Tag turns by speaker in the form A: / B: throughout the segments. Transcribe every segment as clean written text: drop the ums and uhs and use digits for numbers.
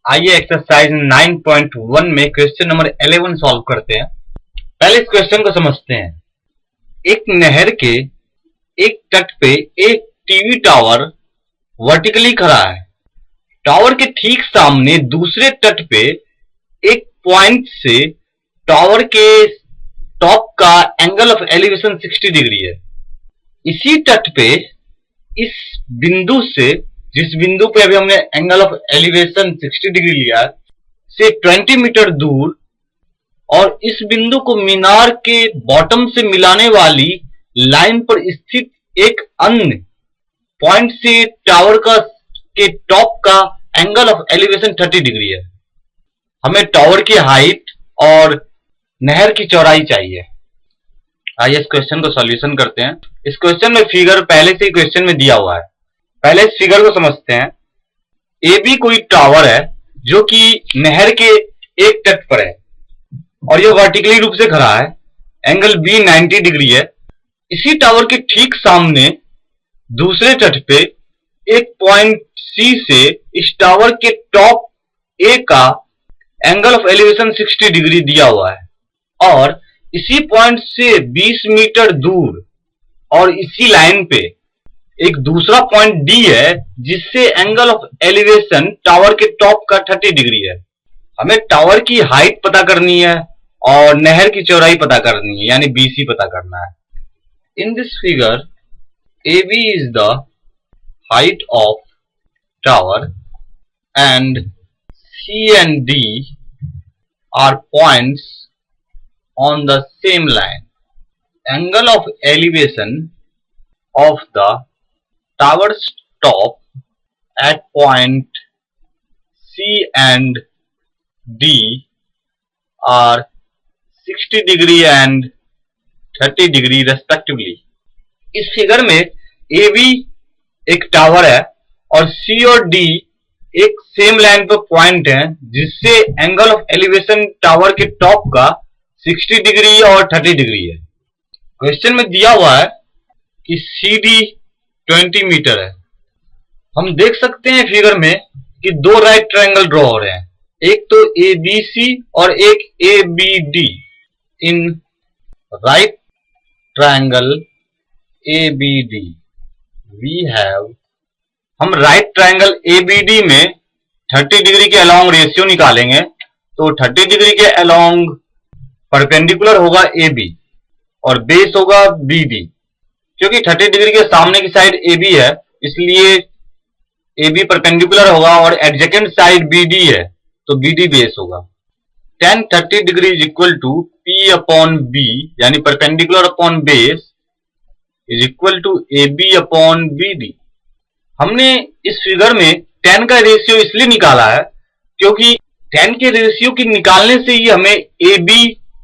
A: आइए एक्सरसाइज 9.1 में question number 11 solve करते हैं। पहले इस क्वेश्चन को समझते हैं। एक नहर के एक तट पे एक टीवी टावर वर्टिकली खड़ा है। टावर के ठीक सामने दूसरे तट पे एक पॉइंट से टावर के टॉप का एंगल ऑफ एलिवेशन 60 डिग्री है। इसी तट पे इस बिंदु से, जिस बिंदु पे अभी हमने एंगल ऑफ एलिवेशन 60 डिग्री लिया से 20 मीटर दूर और इस बिंदु को मीनार के बॉटम से मिलाने वाली लाइन पर स्थित एक अन्य पॉइंट से टावर के टॉप का एंगल ऑफ एलिवेशन 30 डिग्री है। हमें टावर की हाइट और नहर की चौड़ाई चाहिए। आइए इस क्वेश्चन को सॉल्यूशन करते हैं। इस क्वेश्चन में फिगर पहले से ही क्वेश्चन में दिया हुआ है। पहले इस फिगर को समझते हैं। ए बी कोई टावर है जो कि नहर के एक तट पर है और यह वर्टिकली रूप से खड़ा है। एंगल बी 90 डिग्री है। इसी टावर के ठीक सामने दूसरे तट पे एक पॉइंट सी से इस टावर के टॉप ए का एंगल ऑफ एलिवेशन 60 डिग्री दिया हुआ है और इसी पॉइंट से 20 मीटर दूर और इसी लाइन पे एक दूसरा पॉइंट डी है जिससे एंगल ऑफ एलिवेशन टावर के टॉप का 30 डिग्री है। हमें टावर की हाइट पता करनी है और नहर की चौड़ाई पता करनी है, यानी बीसी पता करना है। In this figure AB is the height of tower and C and D are points on the same line. Angle of elevation of the tower's top at point C and D are 60 degree and 30 degree respectively. इस figure में A B एक tower है और सी और D एक same line पर point है जिससे एंगल ऑफ एलिवेशन टावर के टॉप का 60 डिग्री और 30 डिग्री है। क्वेश्चन में दिया हुआ है कि सी डी 20 मीटर है। हम देख सकते हैं फिगर में कि दो राइट ट्रायंगल ड्रॉ हो रहे हैं, एक तो ए बी सी और एक A B D. In right triangle ABD we have, हम राइट ट्रायंगल ABD में 30 डिग्री के अलोंग रेशियो निकालेंगे तो 30 डिग्री के अलोंग परपेंडिकुलर होगा AB और बेस होगा BD। क्योंकि 30 डिग्री के सामने की साइड AB है इसलिए AB परपेंडिकुलर होगा और एडजेकेंट साइड BD है तो BD बेस होगा। tan 30 degree is equal to P upon B, यानी perpendicular upon base is equal to AB upon BD। हमने इस फिगर में tan का रेशियो इसलिए निकाला है क्योंकि tan के रेशियो की निकालने से ही हमें AB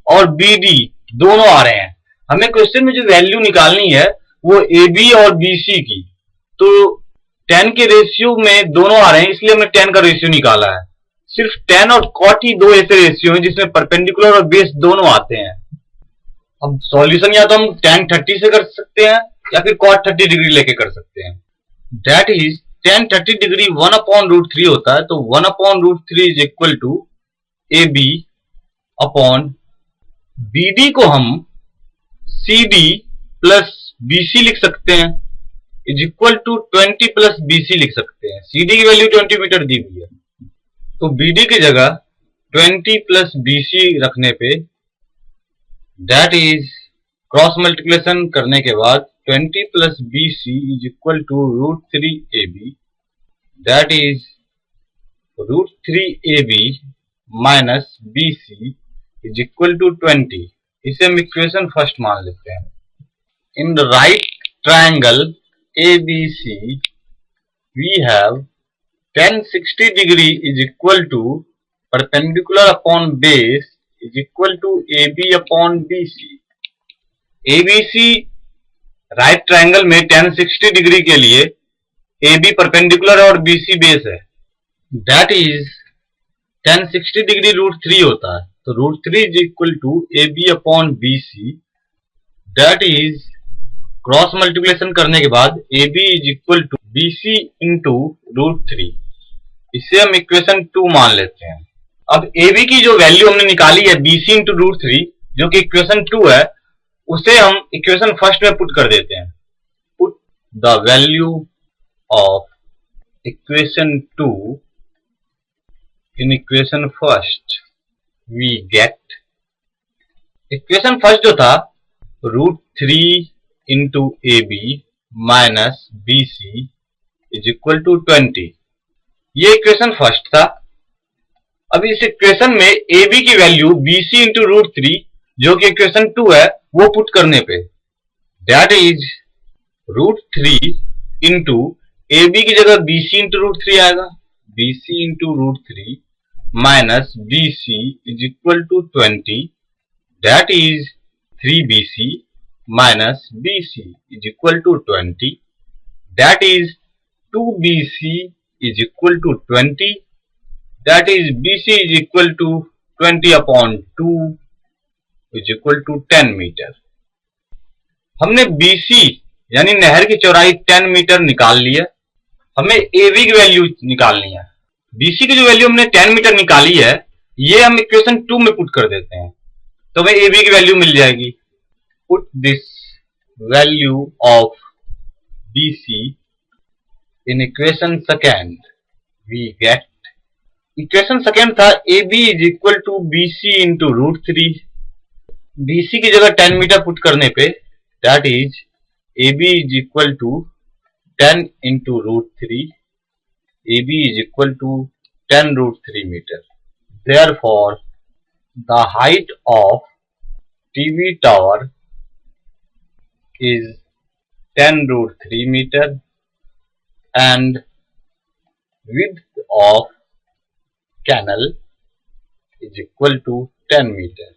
A: और BD दोनों आ रहे हैं। हमें क्वेश्चन में जो वैल्यू निकालनी है वो AB और BC की, तो tan के रेशियो में दोनों आ रहे हैं इसलिए हमने tan का रेशियो निकाला है। सिर्फ tan और cot ही दो ऐसे रेशियो हैं जिसमें परपेंडिकुलर और बेस दोनों आते हैं। अब सॉल्यूशन या तो हम tan 30 से कर सकते हैं या फिर cot 30 डिग्री लेके कर सकते हैं। That is tan 30 degree 1 upon root 3 होता है, तो 1 upon root 3 is equal to AB upon BD को हम CD प्लस BC लिख सकते हैं is equal to 20 plus BC लिख सकते हैं। CD की वैल्यू 20 मीटर दी हुई है तो BD की जगह 20 प्लस BC रखने पे दैट इज क्रॉस मल्टीप्लिकेशन करने के बाद 20 plus BC is equal to root 3 AB, that is root 3 AB minus BC is equal to 20। इसे हम इक्वेशन फर्स्ट मान लेते हैं। In the right triangle ABC we have tan 60 degree is equal to perpendicular upon base is equal to AB upon BC। ABC right triangle में tan 60 degree के लिए AB perpendicular और BC base है। That is tan 60 degree root 3 होता है, तो root 3 is equal to AB upon BC। That is cross multiplication करने के बाद AB is equal to BC into root 3। इसे हम इक्वेशन 2 मान लेते हैं। अब AB की जो वैल्यू हमने निकाली है BC इंटू रूट 3 जो कि इक्वेशन 2 है, उसे हम इक्वेशन फर्स्ट में पुट कर देते हैं। Put the value of equation 2 in equation first, we get equation first जो था root 3 into AB minus BC is equal to 20। ये इक्वेशन फर्स्ट था। अब इस इक्वेशन में AB की वैल्यू BC इंटू रूट 3 जो कि इक्वेशन 2 है वो पुट करने पे that is root 3 into AB की जगह BC इंटू रूट 3 आएगा, BC into root 3 minus BC is equal to 20 that is 3BC minus BC is equal to 20 that is 2BC is equal to 20 that is BC is equal to 20 upon 2 is equal to 10 metre. हमने BC यानी नहर की चौड़ाई 10 metre निकाल ली है। हमें AB की value निकालनी है। BC की जो वैल्यू हमने 10 मीटर निकाली है ये हम इक्वेशन 2 में पुट कर देते हैं तो हमें AB की वैल्यू मिल जाएगी। Put this value of BC in equation second, we get equation second था AB is equal to BC into root 3। BC की जगह 10 मीटर पुट करने पे that is AB is equal to 10 into root 3, AB is equal to 10 root 3 metre. Therefore, the height of TV tower is 10 root 3 meter and width of canal is equal to 10 meter.